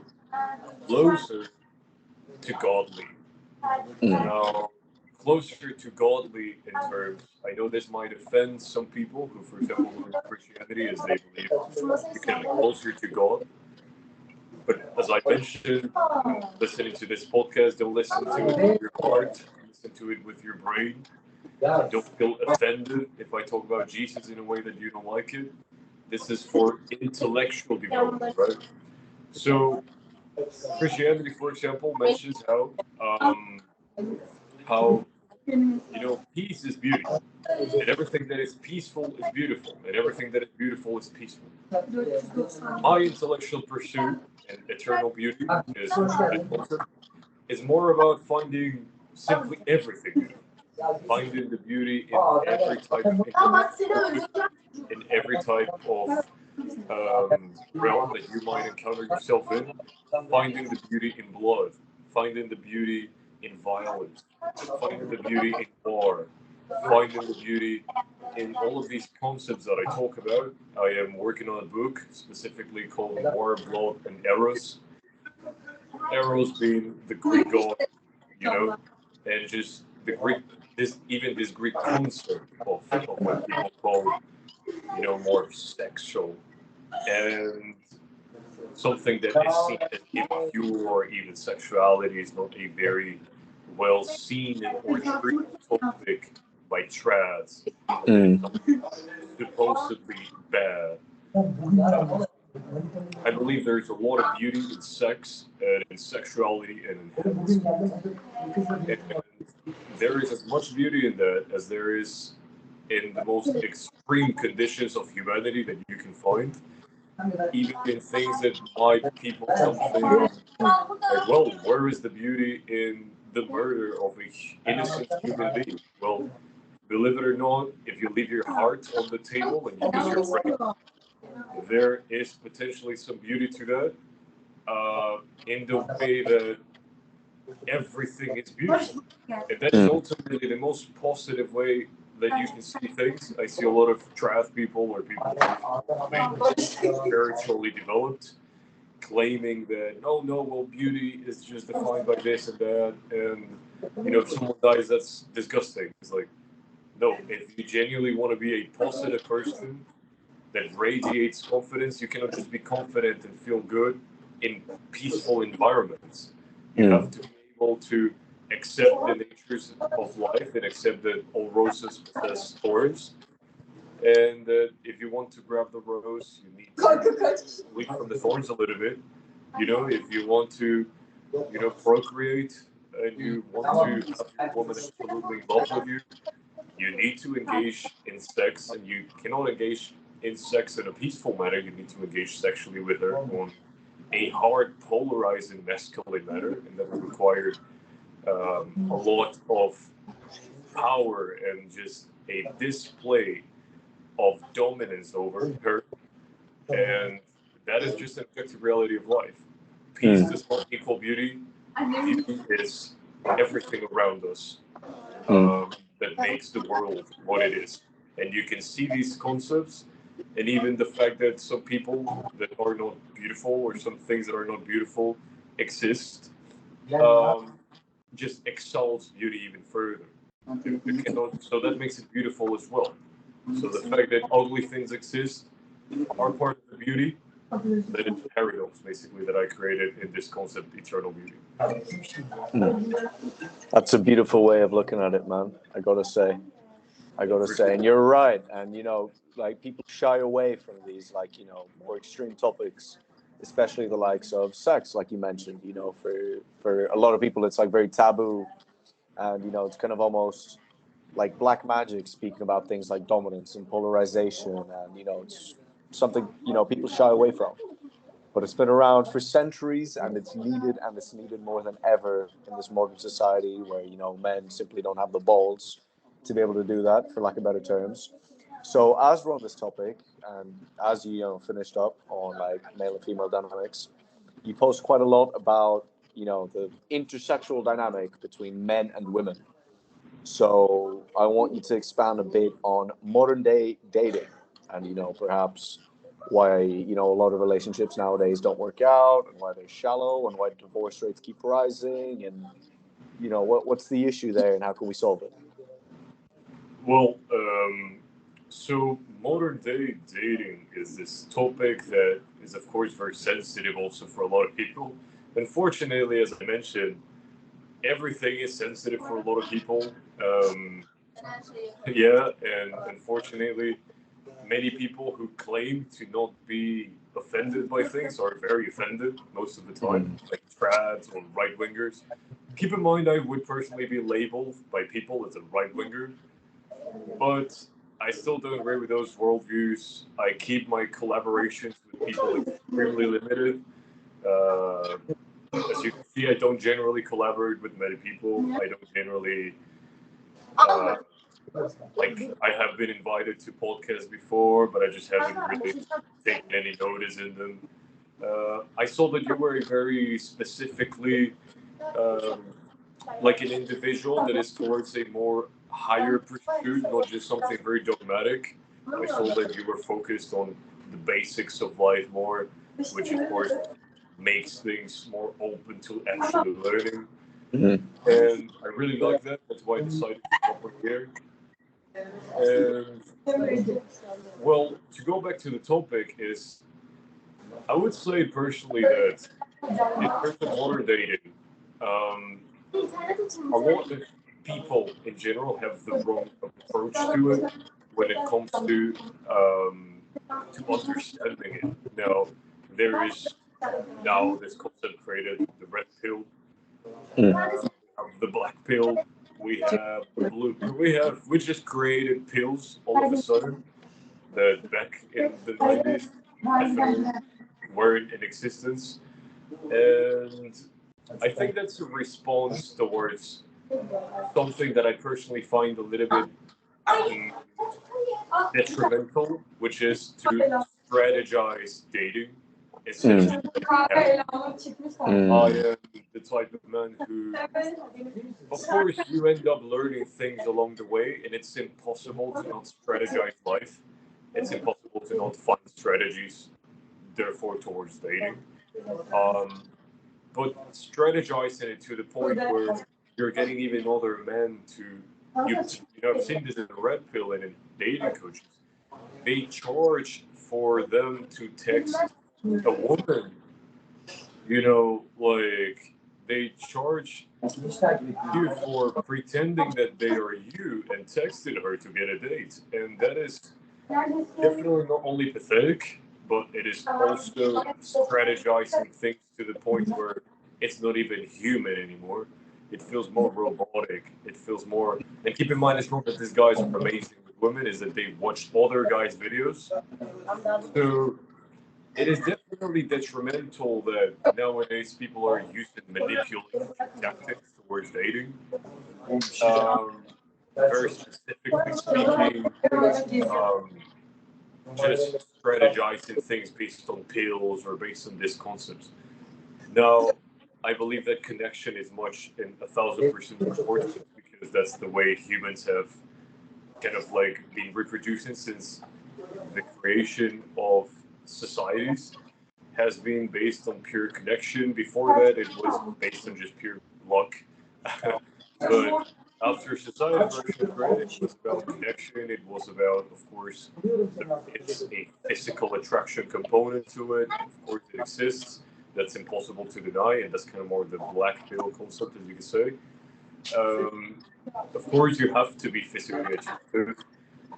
closer to godly. Now, closer to godly in terms, I know this might offend some people who, for example, believe in Christianity as they believe you can be closer to God. But as I mentioned, listening to this podcast, don't listen to it with your heart, listen to it with your brain. Don't feel offended if I talk about Jesus in a way that you don't like it. This is for intellectual development, right? So Christianity, for example, mentions how peace is beauty, and everything that is peaceful is beautiful, and everything that is beautiful is peaceful. My intellectual pursuit and eternal beauty is more about finding simply everything beautiful. Finding the beauty in every type of in every type of realm that you might encounter yourself in, finding the beauty in blood, finding the beauty in violence, finding the beauty in war, finding the beauty in all of these concepts that I talk about. I am working on a book specifically called War, Blood, and Eros. Eros being the Greek god, and just the Greek, this Greek concept of what people call, more sexual and something that is seen as impure, or even sexuality is not a very well seen or treated topic by trads. Supposedly bad. I believe there's a lot of beauty in sex and in sexuality and in health. And there is as much beauty in that as there is in the most extreme conditions of humanity that you can find. Even in things that might people something like, well, where is the beauty in the murder of an innocent human being? Well, believe it or not, if you leave your heart on the table and you use your brain, there is potentially some beauty to that. In the way that everything is beautiful. And that is ultimately the most positive way that you can see things. I see a lot of trad people or people spiritually developed claiming that, oh no, well, beauty is just defined by this and that. And, if someone dies, that's disgusting. It's like, no, if you genuinely want to be a positive person that radiates confidence, you cannot just be confident and feel good in peaceful environments. You have to be able to accept the natures of life and accept that all roses possess thorns. And that if you want to grab the rose, you need to leap from the thorns a little bit. If you want to, procreate and you want to have your woman absolutely in love with you, you need to engage in sex, and you cannot engage in sex in a peaceful manner. You need to engage sexually with her on a hard, polarizing, masculine manner, and that will require a lot of power and just a display of dominance over her. And that is just an objective reality of life. Peace does not equal beauty. Beauty is everything around us that makes the world what it is. And you can see these concepts, and even the fact that some people that are not beautiful or some things that are not beautiful exist, just exalts beauty even further. So that makes it beautiful as well. So the fact that ugly things exist are part of the beauty. That is a paradox, basically, that I created in this concept, eternal beauty. That's a beautiful way of looking at it, man. I gotta say, and you're right. And like, people shy away from these, like, more extreme topics, especially the likes of sex, like you mentioned. For a lot of people, it's like very taboo, and it's kind of almost like black magic, speaking about things like dominance and polarization, and it's something people shy away from. But it's been around for centuries, and it's needed more than ever in this modern society where men simply don't have the balls to be able to do that, for lack of better terms. So as we're on this topic, and as you finished up on like male and female dynamics, you post quite a lot about the intersexual dynamic between men and women. So I want you to expand a bit on modern day dating, and perhaps why a lot of relationships nowadays don't work out, and why they're shallow, and why divorce rates keep rising, and what's the issue there, and how can we solve it? Well, so modern day dating is this topic that is, of course, very sensitive also for a lot of people. Unfortunately, as I mentioned, everything is sensitive for a lot of people. Yeah, and unfortunately, many people who claim to not be offended by things are very offended most of the time, like trads or right-wingers. Keep in mind, I would personally be labeled by people as a right-winger, but I still don't agree with those worldviews. I keep my collaborations with people extremely limited. As you can see, I don't generally collaborate with many people. I don't generally, I have been invited to podcasts before, but I just haven't really taken any notice in them. I saw that you were very specifically like an individual that is towards a more higher pursuit, not just something very dogmatic. I saw that you were focused on the basics of life more, which of course makes things more open to actually learning. Mm-hmm. And I really like that. That's why I decided to come over here. And well, to go back to the topic is, I would say personally that in terms of modern dating, a lot of people in general have the wrong approach to it when it comes to understanding it. Now, there is now this concept created, the red pill, the black pill. We have the blue pill. We just created pills all of a sudden that back in the 90s weren't in existence. And I think that's a response towards something that I personally find a little bit detrimental, which is to strategize dating. Essentially, I am the type of man who, of course, you end up learning things along the way, and it's impossible to not strategize life. It's impossible to not find strategies, therefore, towards dating. But strategizing it to the point where you're getting even other men to, I've seen this in the red pill and in dating coaches. They charge for them to text a woman, like they charge you for pretending that they are you and texted her to get a date. And that is definitely not only pathetic, but it is also strategizing things to the point where it's not even human anymore. It feels more robotic. It feels more. And keep in mind, it's not that these guys are amazing with women; is that they watch other guys' videos. So it is definitely detrimental that nowadays people are using manipulative tactics towards dating. Very specifically speaking, just strategizing things based on pills or based on these concepts. Now, I believe that connection is much in 1,000% important because that's the way humans have kind of like been reproducing since the creation of societies has been based on pure connection. Before that, it was based on just pure luck. But after society version of it was about connection. It was about, of course, it's a physical attraction component to it. Of course, it exists. That's impossible to deny, and that's kind of more the black pill concept, as you can say. Of course, you have to be physically attractive.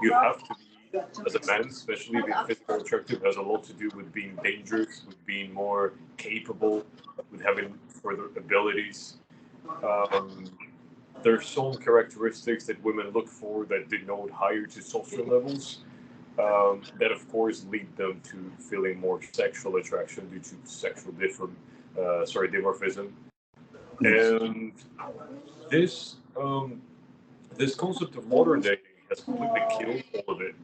You have to be, as a man, especially being physically attractive, has a lot to do with being dangerous, with being more capable, with having further abilities. There's some characteristics that women look for that denote higher testosterone levels, that of course lead them to feeling more sexual attraction due to sexual dimorphism. And this this concept of modern dating has completely killed all of it.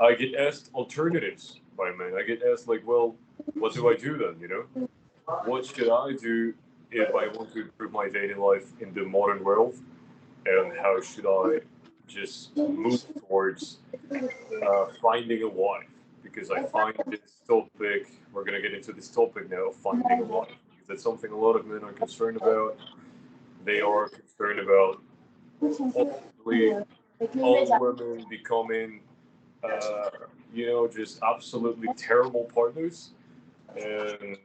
I get asked alternatives by men. I get asked like, well, what do I do then? What should I do if I want to improve my dating life in the modern world? And how should I just move towards finding a wife? Because I find this topic, we're going to get into this topic now of finding a wife. Because that's something a lot of men are concerned about. They are concerned about possibly all women becoming, just absolutely terrible partners. And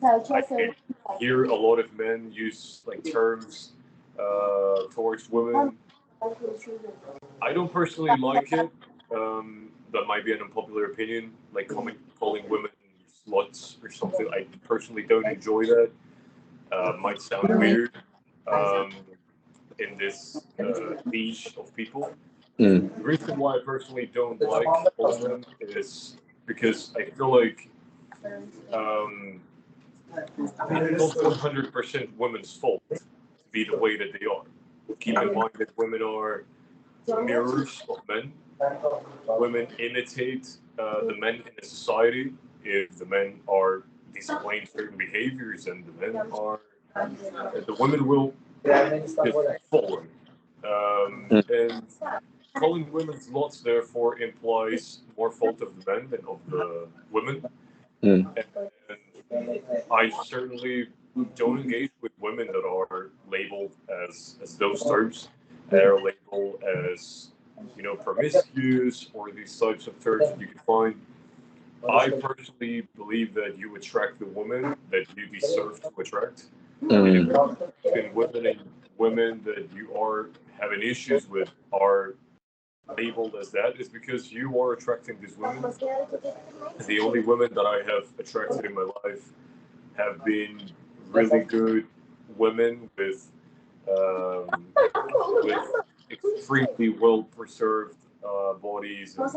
I can hear a lot of men use like terms towards women. I don't personally like it. That might be an unpopular opinion, like calling women sluts or something. I personally don't enjoy that. Might sound weird in this niche of people. The reason why I personally don't like all of them is because I feel like it's not 100% women's fault to be the way that they are. Keep in mind that women are mirrors of men. Women imitate the men in a society. If the men are displaying certain behaviors, and the women will just follow. And calling women sluts therefore implies more fault of the men than of the women. And I certainly don't engage with women that are labeled as those terms. They're labeled as promiscuous or these types of terms that you can find. I personally believe that you attract the woman that you deserve to attract. And women and women that you are having issues with are labeled as that is because you are attracting these women. The only women that I have attracted in my life have been really good women with extremely well preserved bodies and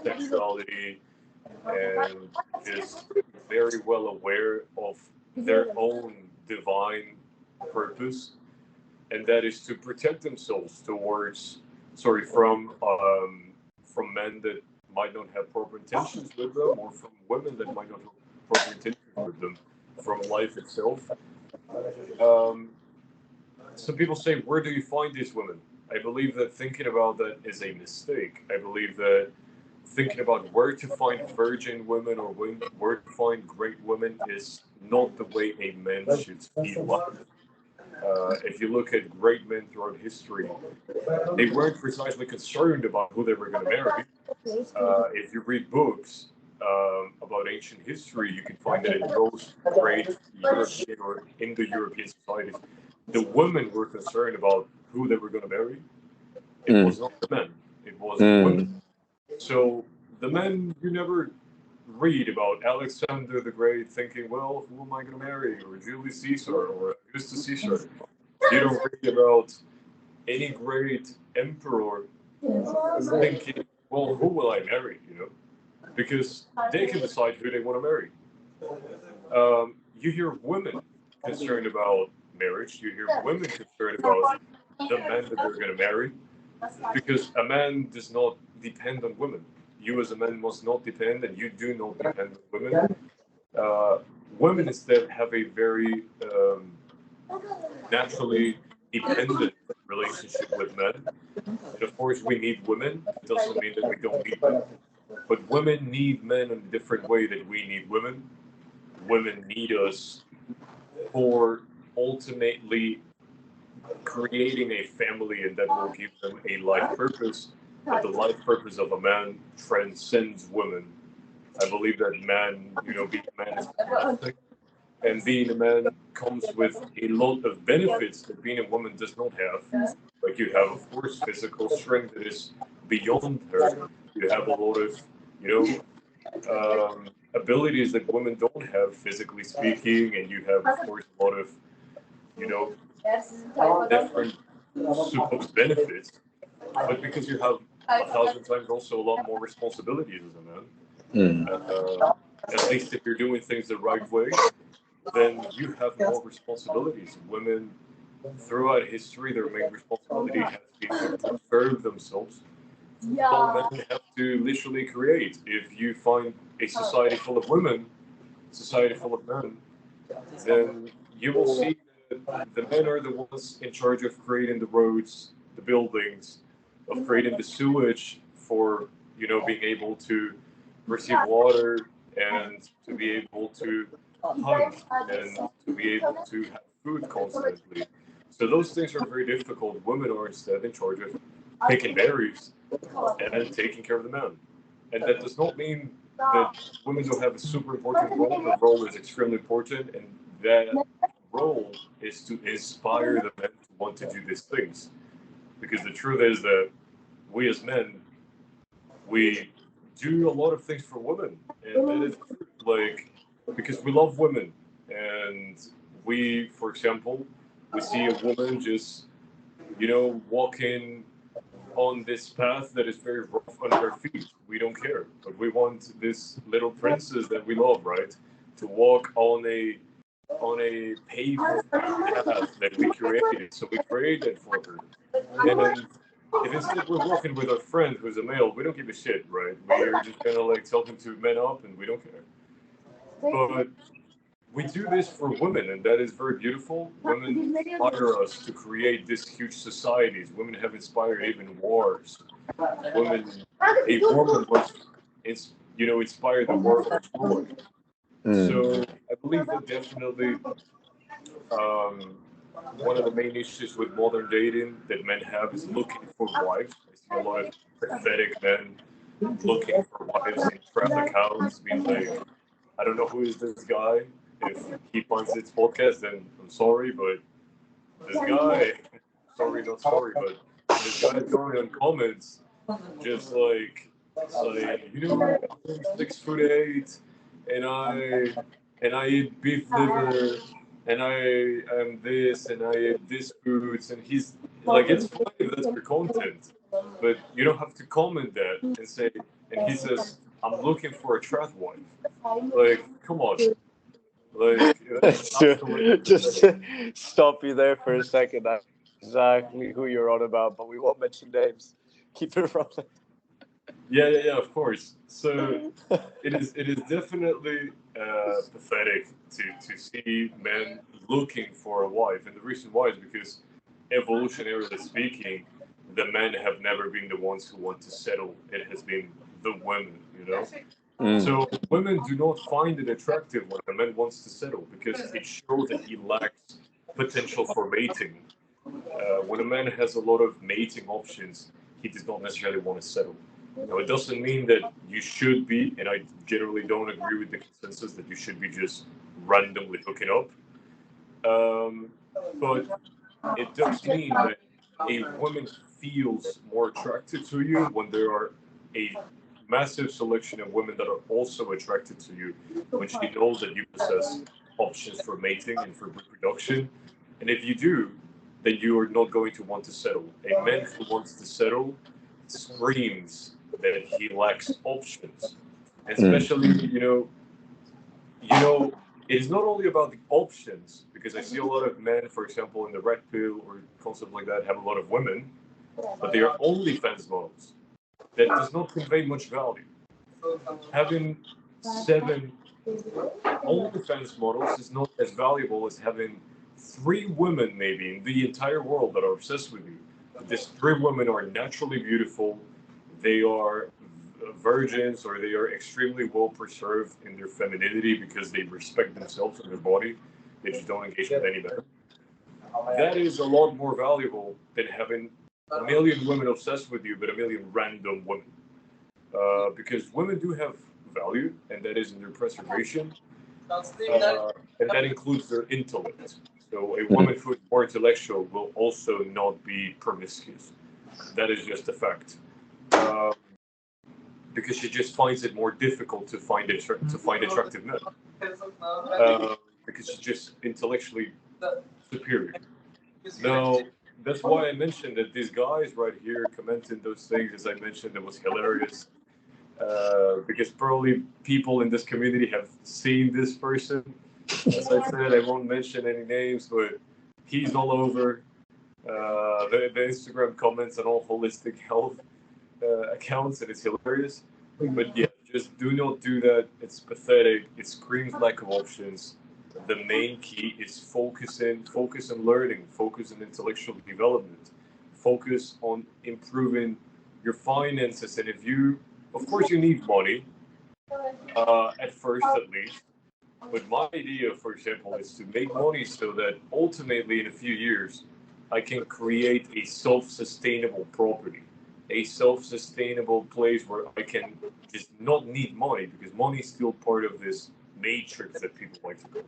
sexuality, and is very well aware of their own divine purpose, and that is to protect themselves from men that might not have proper intentions with them, or from women that might not have proper intentions with them, from life itself. Um, some people say, where do you find these women? I believe that thinking about that is a mistake. I believe that thinking about where to find virgin women or where to find great women is not the way a man should be like. If you look at great men throughout history, they weren't precisely concerned about who they were going to marry. If you read books about ancient history, you can find that in most great European or Indo-European societies, the women were concerned about who they were going to marry. It was not the men; it was the women. So the men, you never read about Alexander the Great thinking, well, who am I going to marry? Or Julius Caesar or Augustus Caesar. You don't read about any great emperor thinking, well, who will I marry? Because they can decide who they want to marry. You hear women concerned about marriage. You hear women concerned about the men that they're going to marry. Because a man does not depend on women. You as a man must not depend, and you do not depend on women. Women instead have a very naturally dependent relationship with men. And of course, we need women. It doesn't mean that we don't need them. But women need men in a different way that we need women. Women need us for ultimately creating a family, and that will give them a life purpose. But the life purpose of a man transcends women. I believe that being a man is fantastic, and being a man comes with a lot of benefits that being a woman does not have. Like you have, of course, physical strength that is beyond her. You have a lot of, abilities that women don't have, physically speaking, and you have, of course, a lot of, different supposed benefits, but because you have 1,000 times also a lot more responsibilities as a man. At least if you're doing things the right way, then you have more responsibilities. Women, throughout history, their main responsibility has been to preserve themselves. While men have to literally create. If you find a society full of women, society full of men, then you will see that the men are the ones in charge of creating the roads, the buildings, of creating the sewage for, being able to receive water and to be able to hunt and to be able to have food constantly. So those things are very difficult. Women are instead in charge of picking berries and taking care of the men. And that does not mean that women don't have a super important role. The role is extremely important, and that role is to inspire the men to want to do these things. Because the truth is that we as men, we do a lot of things for women, and that is like because we love women, and we, for example, we see a woman just walking on this path that is very rough on her feet. We don't care, but we want this little princess that we love, right, to walk on a paved path that we created. So we created for her, and if instead we're walking with our friend who's a male, we don't give a shit, right? We're just kind of like telling to men up, and we don't care. But we do this for women, and that is very beautiful. Women inspire us to create these huge societies. Women have inspired even wars. Women, a woman was, inspired the war of Troy. So I believe that definitely one of the main issues with modern dating that men have is looking for wives. I see a lot of pathetic men looking for wives in traffic houses, being like, I don't know who is this guy. If he finds this podcast, then I'm sorry, but this guy, sorry, not sorry, but this guy is going on comments just like, I'm 6'8", and I eat beef liver, and I am this, and I eat this foods, and he's like, it's fine if that's your content, but you don't have to comment that and say, and he says, I'm looking for a trad wife. Like, come on. Like, Just stop you there for a second. That's exactly who you're on about, but we won't mention names. Keep it rolling. Yeah, of course. So it is definitely pathetic to see men looking for a wife, and the reason why is because evolutionarily speaking, the men have never been the ones who want to settle. It has been the women, So women do not find it attractive when a man wants to settle because it shows that he lacks potential for mating. When a man has a lot of mating options, he does not necessarily want to settle. Now, it doesn't mean that you should be, and I generally don't agree with the consensus that you should be just randomly hooking up. But it does mean that a woman feels more attracted to you when there are a massive selection of women that are also attracted to you, when she knows that you possess options for mating and for reproduction. And if you do, then you are not going to want to settle. A man who wants to settle screams that he lacks options. And especially, it is not only about the options, because I see a lot of men, for example, in the red pill or concept like that, have a lot of women, but they are OnlyFans models. That does not convey much value. Having 7 OnlyFans models is not as valuable as having 3 women, maybe, in the entire world that are obsessed with you. But these 3 women are naturally beautiful. They are virgins, or they are extremely well preserved in their femininity because they respect themselves and their body. They just don't engage with any men. That is a lot more valuable than having a million women obsessed with you, but a million random women. Because women do have value, and that is in their preservation, and that includes their intellect. So a woman who is more intellectual will also not be promiscuous. That is just a fact. Because she just finds it more difficult to find attractive men. Because she's just intellectually superior. Now, that's why I mentioned that these guys right here commenting those things, as I mentioned, it was hilarious. Because probably people in this community have seen this person. As I said, I won't mention any names, but he's all over the Instagram comments and all holistic health accounts, and it's hilarious. But yeah, just do not do that. It's pathetic. It screams lack of options. The main key is focus on learning, focus on intellectual development, focus on improving your finances. And if you, of course, you need money at first, at least. But my idea, for example, is to make money so that ultimately in a few years, I can create a self-sustainable property, a self-sustainable place where I can just not need money, because money is still part of this matrix that people like to call.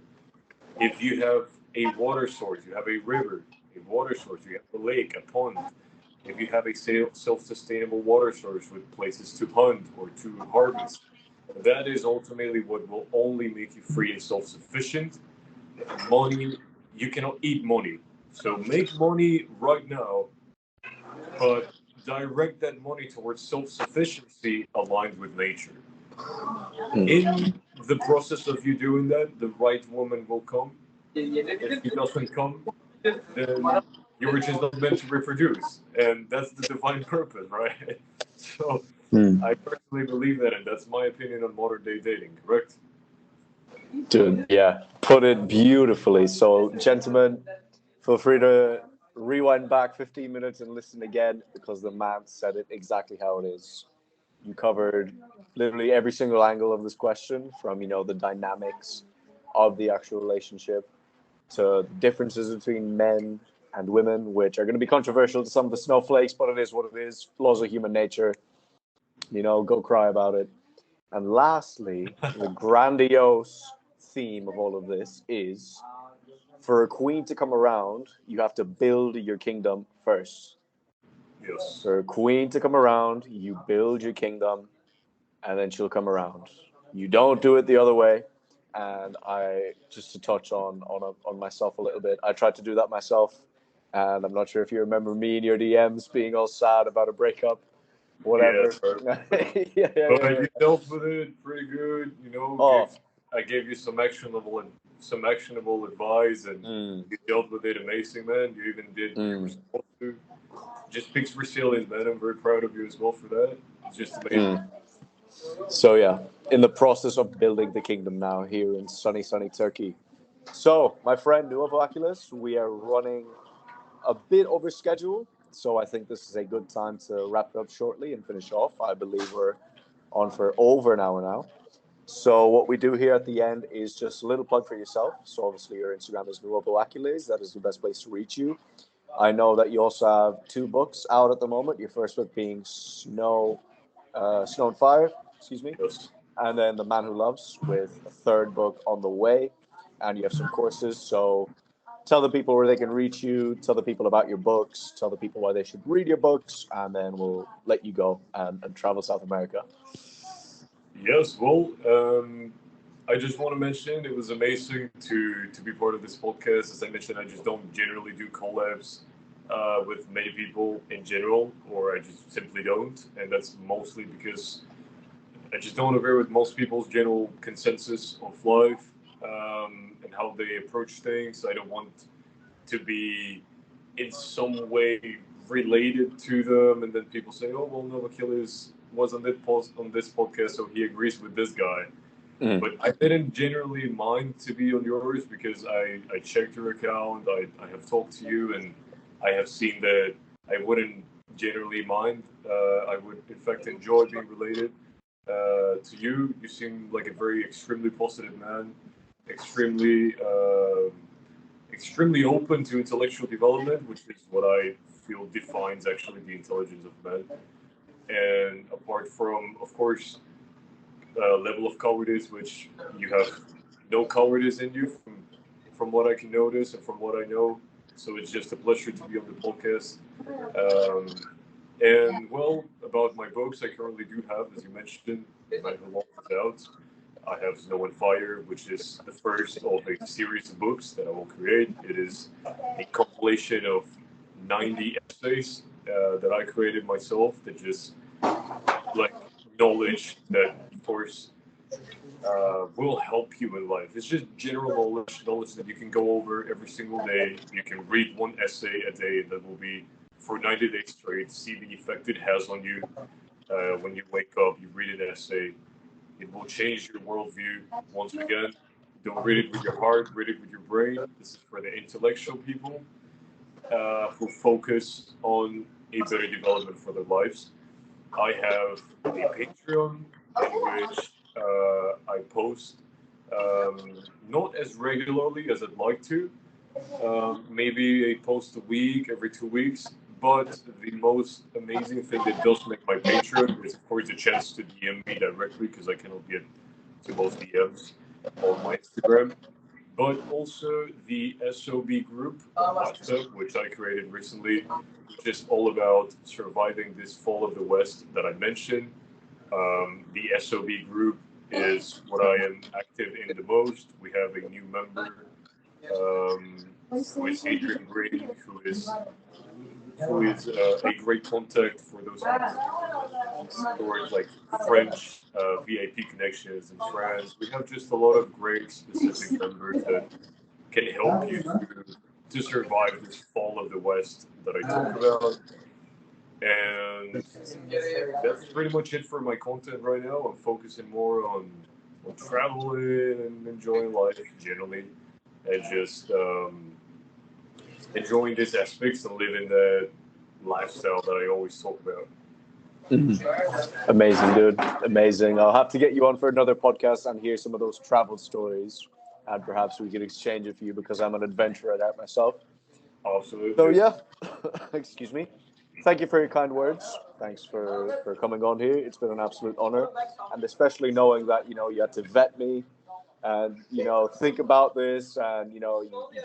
If you have a water source, you have a river, a water source, you have a lake, a pond. If you have a self-sustainable water source with places to hunt or to harvest, that is ultimately what will only make you free and self-sufficient. Money, you cannot eat money. So make money right now, but direct that money towards self-sufficiency aligned with nature. In the process of you doing that, the right woman will come. If she doesn't come, then you were just not meant to reproduce. And that's the divine purpose, right? So I personally believe that, and that's my opinion on modern day dating, correct? Dude, yeah, put it beautifully. So, gentlemen, feel free to rewind back 15 minutes and listen again, because the man said it exactly how it is. You covered literally every single angle of this question, from, the dynamics of the actual relationship to differences between men and women, which are going to be controversial to some of the snowflakes, but it is what it is. Laws of human nature. Go cry about it. And lastly, the grandiose theme of all of this is, for a queen to come around, you have to build your kingdom first. Yes. For a queen to come around, you build your kingdom, and then she'll come around. You don't do it the other way. And I, just to touch on myself a little bit, I tried to do that myself. And I'm not sure if you remember me in your DMs being all sad about a breakup, whatever. Yeah, but you dealt with it pretty good. I gave you some actionable advice, and you dealt with it amazing, man. You even did what you were supposed to. Just speaks resilience, man. I'm very proud of you as well for that. It's just amazing. So yeah, in the process of building the kingdom now here in sunny Turkey. So, my friend NuovoAchilles, we are running a bit over schedule, so I think this is a good time to wrap it up shortly and finish off. I believe we're on for over an hour now. So what we do here at the end is just a little plug for yourself. So obviously your Instagram is NuovoAchilles. That is the best place to reach you. I know that you also have 2 books out at the moment. Your first book being Snow and Fire, Yes. and then The Man Who Loves, with a 3rd book on the way. And you have some courses. So tell the people where they can reach you, tell the people about your books, tell the people why they should read your books, and then we'll let you go and travel South America. Yes, well, I just want to mention it was amazing to be part of this podcast. As I mentioned, I just don't generally do collabs with many people in general, or I just simply don't. And that's mostly because I just don't agree with most people's general consensus of life and how they approach things. I don't want to be in some way related to them, and then people say, "Oh, well, no, Achilles was on this podcast, so he agrees with this guy." But I didn't generally mind to be on yours, because I checked your account, I have talked to you, and I have seen that I wouldn't generally mind. I would, in fact, enjoy being related to you. You seem like a very extremely positive man, extremely open to intellectual development, which is what I feel defines actually the intelligence of man. And apart from, of course, level of cowardice, which you have no cowardice in you from what I can notice and from what I know. So it's just a pleasure to be on the podcast. And well, about my books, I currently do have, as you mentioned, My Who Loves Out. I have Snow and Fire, which is the first of a series of books that I will create. It is a compilation of 90 essays that I created myself that just like knowledge that, of course, will help you in life. It's just general knowledge that you can go over every single day. You can read one essay a day that will be for 90 days straight, see the effect it has on you. When you wake up, you read an essay. It will change your worldview. Once again, don't read it with your heart, read it with your brain. This is for the intellectual people who focus on a better development for their lives. I have a Patreon in which I post not as regularly as I'd like to, maybe a post a week, every 2 weeks. But the most amazing thing that does make my Patreon is, of course, the chance to DM me directly because I cannot get to most DMs on my Instagram. But also the SOB group on WhatsApp, which I created recently, which is all about surviving this fall of the West that I mentioned. The SOB group is what I am active in the most. We have a new member who is Adrian Green, who is a great contact for those towards like French VIP connections in France. We have just a lot of great specific members that can help you to survive this fall of the West that I talk about. And that's pretty much it for my content right now. I'm focusing more on traveling and enjoying life generally, and just enjoying these aspects and living that lifestyle that I always talk about. Amazing, dude. Amazing. I'll have to get you on for another podcast and hear some of those travel stories, and perhaps we can exchange a few because I'm an adventurer at that myself. Absolutely. So yeah, excuse me. Thank you for your kind words. Thanks for coming on here. It's been an absolute honor, and especially knowing that you had to vet me and think about this, and you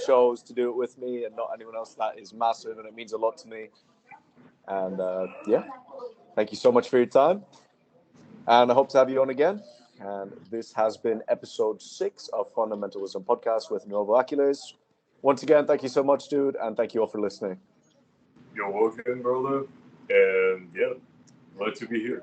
chose to do it with me and not anyone else. That is massive, and it means a lot to me. And yeah, thank you so much for your time, and I hope to have you on again. And this has been episode 6 of Fundamentalism Podcast with NuovoAchilles. Once again, thank you so much, dude, and thank you all for listening. You're welcome, brother. And yeah, glad to be here.